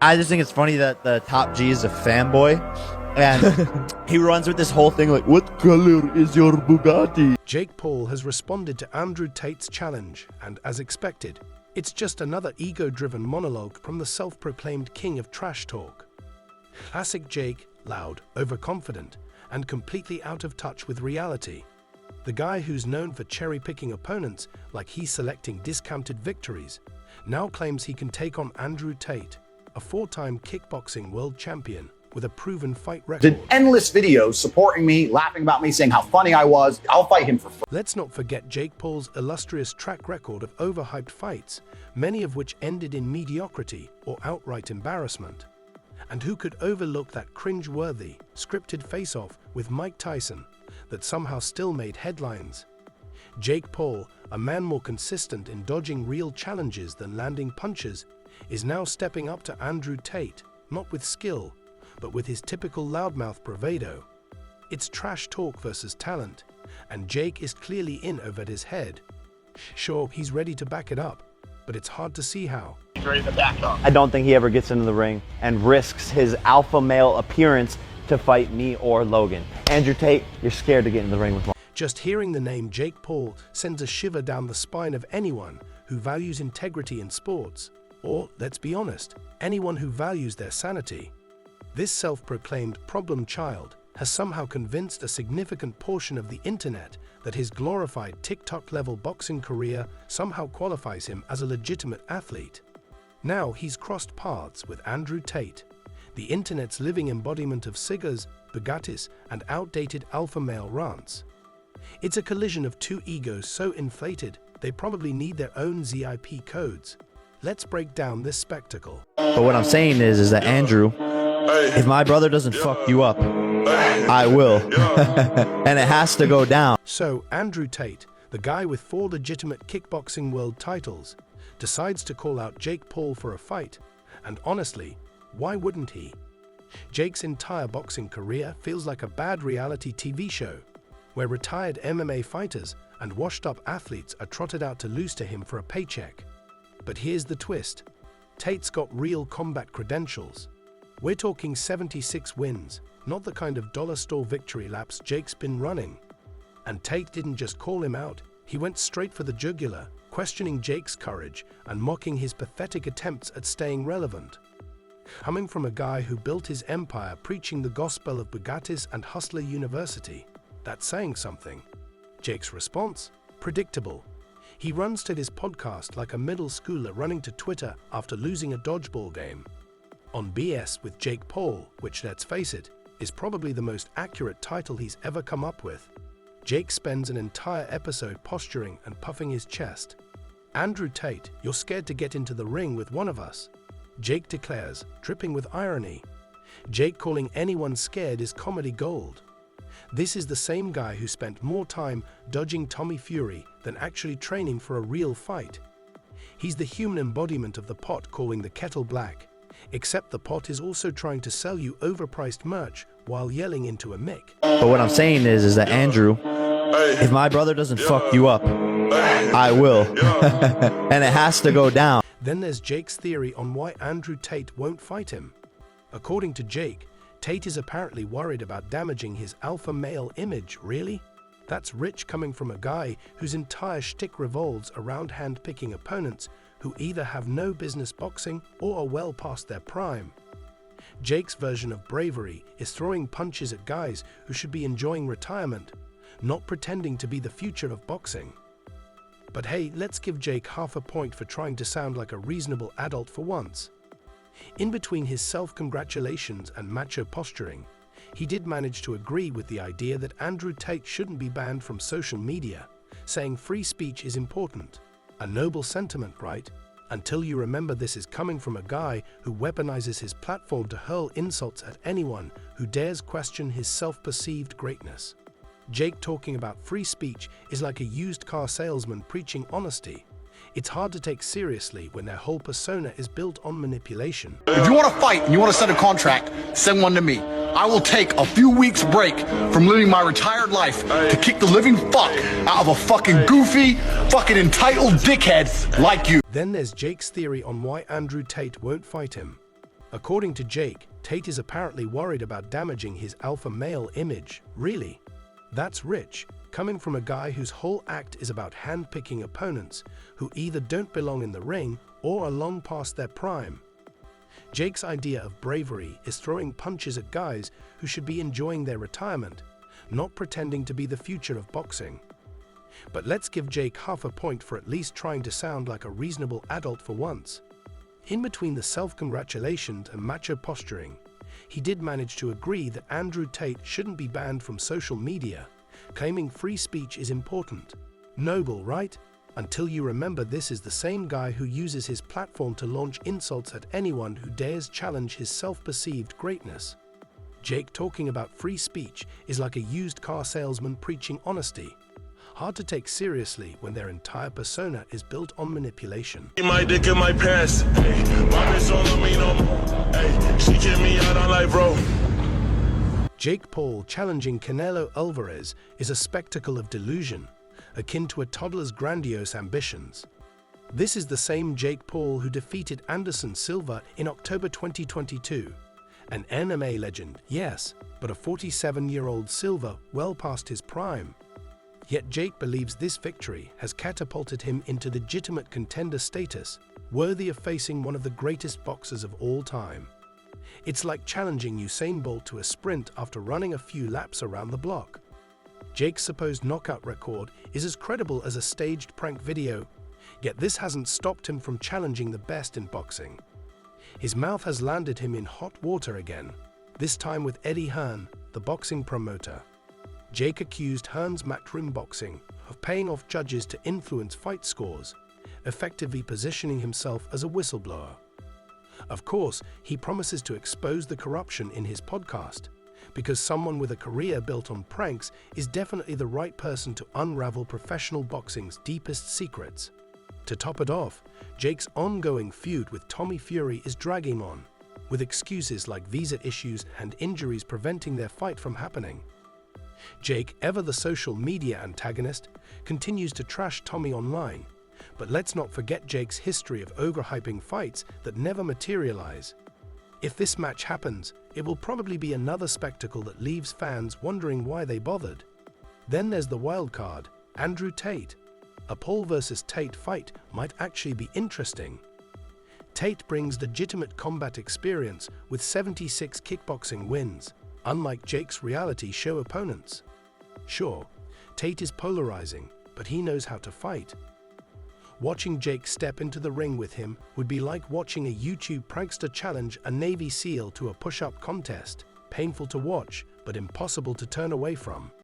I just think it's funny that the top G is a fanboy, and he runs with this whole thing like, "What color is your Bugatti?" Jake Paul has responded to Andrew Tate's challenge, and as expected, it's just another ego-driven monologue from the self-proclaimed king of trash talk. Classic Jake, loud, overconfident, and completely out of touch with reality. The guy who's known for cherry-picking opponents like he's selecting discounted victories, now claims he can take on Andrew Tate, a four-time kickboxing world champion with a proven fight record. Did endless videos supporting me, laughing about me, saying how funny I was. I'll fight him for free. Let's not forget Jake Paul's illustrious track record of overhyped fights, many of which ended in mediocrity or outright embarrassment. And who could overlook that cringe-worthy, scripted face-off with Mike Tyson that somehow still made headlines? Jake Paul, a man more consistent in dodging real challenges than landing punches, is now stepping up to Andrew Tate, not with skill, but with his typical loudmouth bravado. It's trash talk versus talent, and Jake is clearly in over his head. Sure, he's ready to back it up, but it's hard to see how. He's ready to back up. I don't think he ever gets into the ring and risks his alpha male appearance to fight me or Logan. Andrew Tate, you're scared to get in the ring with me. Just hearing the name Jake Paul sends a shiver down the spine of anyone who values integrity in sports, or, let's be honest, anyone who values their sanity. This self-proclaimed problem child has somehow convinced a significant portion of the internet that his glorified TikTok-level boxing career somehow qualifies him as a legitimate athlete. Now he's crossed paths with Andrew Tate, the internet's living embodiment of cigars, Bugattis, and outdated alpha male rants. It's a collision of two egos so inflated they probably need their own ZIP codes. Let's break down this spectacle. But what I'm saying is that Andrew, if my brother doesn't fuck you up, I will. And it has to go down. So Andrew Tate, the guy with 4 legitimate kickboxing world titles, decides to call out Jake Paul for a fight. And honestly, why wouldn't he? Jake's entire boxing career feels like a bad reality TV show, where retired MMA fighters and washed-up athletes are trotted out to lose to him for a paycheck. But here's the twist. Tate's got real combat credentials. We're talking 76 wins, not the kind of dollar store victory laps Jake's been running. And Tate didn't just call him out, he went straight for the jugular, questioning Jake's courage and mocking his pathetic attempts at staying relevant. Coming from a guy who built his empire preaching the gospel of Bugattis and Hustler University, that's saying something. Jake's response? Predictable. He runs to his podcast like a middle schooler running to Twitter after losing a dodgeball game. On BS with Jake Paul, which, let's face it, is probably the most accurate title he's ever come up with, Jake spends an entire episode posturing and puffing his chest. Andrew Tate, you're scared to get into the ring with one of us, Jake declares, dripping with irony. Jake calling anyone scared is comedy gold. This is the same guy who spent more time dodging Tommy Fury than actually training for a real fight. He's the human embodiment of the pot calling the kettle black, except the pot is also trying to sell you overpriced merch while yelling into a mic. But what I'm saying is that Andrew, if my brother doesn't fuck you up, I will. And it has to go down. Then there's Jake's theory on why Andrew Tate won't fight him. According to Jake, Tate is apparently worried about damaging his alpha male image. Really? That's rich coming from a guy whose entire shtick revolves around hand-picking opponents who either have no business boxing or are well past their prime. Jake's version of bravery is throwing punches at guys who should be enjoying retirement, not pretending to be the future of boxing. But hey, let's give Jake half a point for trying to sound like a reasonable adult for once. In between his self-congratulations and macho posturing, he did manage to agree with the idea that Andrew Tate shouldn't be banned from social media, saying free speech is important. A noble sentiment, right? Until you remember this is coming from a guy who weaponizes his platform to hurl insults at anyone who dares question his self-perceived greatness. Jake talking about free speech is like a used car salesman preaching honesty. It's hard to take seriously when their whole persona is built on manipulation. If you want to fight and you want to send a contract, send one to me. I will take a few weeks break from living my retired life to kick the living fuck out of a fucking goofy, fucking entitled dickhead like you. Then there's Jake's theory on why Andrew Tate won't fight him. According to Jake, Tate is apparently worried about damaging his alpha male image. Really? That's rich, coming from a guy whose whole act is about handpicking opponents who either don't belong in the ring or are long past their prime. Jake's idea of bravery is throwing punches at guys who should be enjoying their retirement, not pretending to be the future of boxing. But let's give Jake half a point for at least trying to sound like a reasonable adult for once. In between the self-congratulations and macho posturing, he did manage to agree that Andrew Tate shouldn't be banned from social media, claiming free speech is important. Noble, right? Until you remember this is the same guy who uses his platform to launch insults at anyone who dares challenge his self-perceived greatness. Jake talking about free speech is like a used car salesman preaching honesty. Hard to take seriously when their entire persona is built on manipulation. My dick in my pants, hey, my bitch don't love me no more, hey, she kick me out on life, bro. Jake Paul challenging Canelo Alvarez is a spectacle of delusion, akin to a toddler's grandiose ambitions. This is the same Jake Paul who defeated Anderson Silva in October 2022. An MMA legend, yes, but a 47-year-old Silva well past his prime. Yet Jake believes this victory has catapulted him into legitimate contender status, worthy of facing one of the greatest boxers of all time. It's like challenging Usain Bolt to a sprint after running a few laps around the block. Jake's supposed knockout record is as credible as a staged prank video, yet this hasn't stopped him from challenging the best in boxing. His mouth has landed him in hot water again, this time with Eddie Hearn, the boxing promoter. Jake accused Hearn's matchroom boxing of paying off judges to influence fight scores, effectively positioning himself as a whistleblower. Of course, he promises to expose the corruption in his podcast, because someone with a career built on pranks is definitely the right person to unravel professional boxing's deepest secrets. To top it off, Jake's ongoing feud with Tommy Fury is dragging on, with excuses like visa issues and injuries preventing their fight from happening. Jake, ever the social media antagonist, continues to trash Tommy online, but let's not forget Jake's history of overhyping fights that never materialize. If this match happens, it will probably be another spectacle that leaves fans wondering why they bothered. Then there's the wild card, Andrew Tate. A Paul versus Tate fight might actually be interesting. Tate brings legitimate combat experience with 76 kickboxing wins, unlike Jake's reality show opponents. Sure, Tate is polarizing, but he knows how to fight. Watching Jake step into the ring with him would be like watching a YouTube prankster challenge a Navy SEAL to a push-up contest, painful to watch, but impossible to turn away from.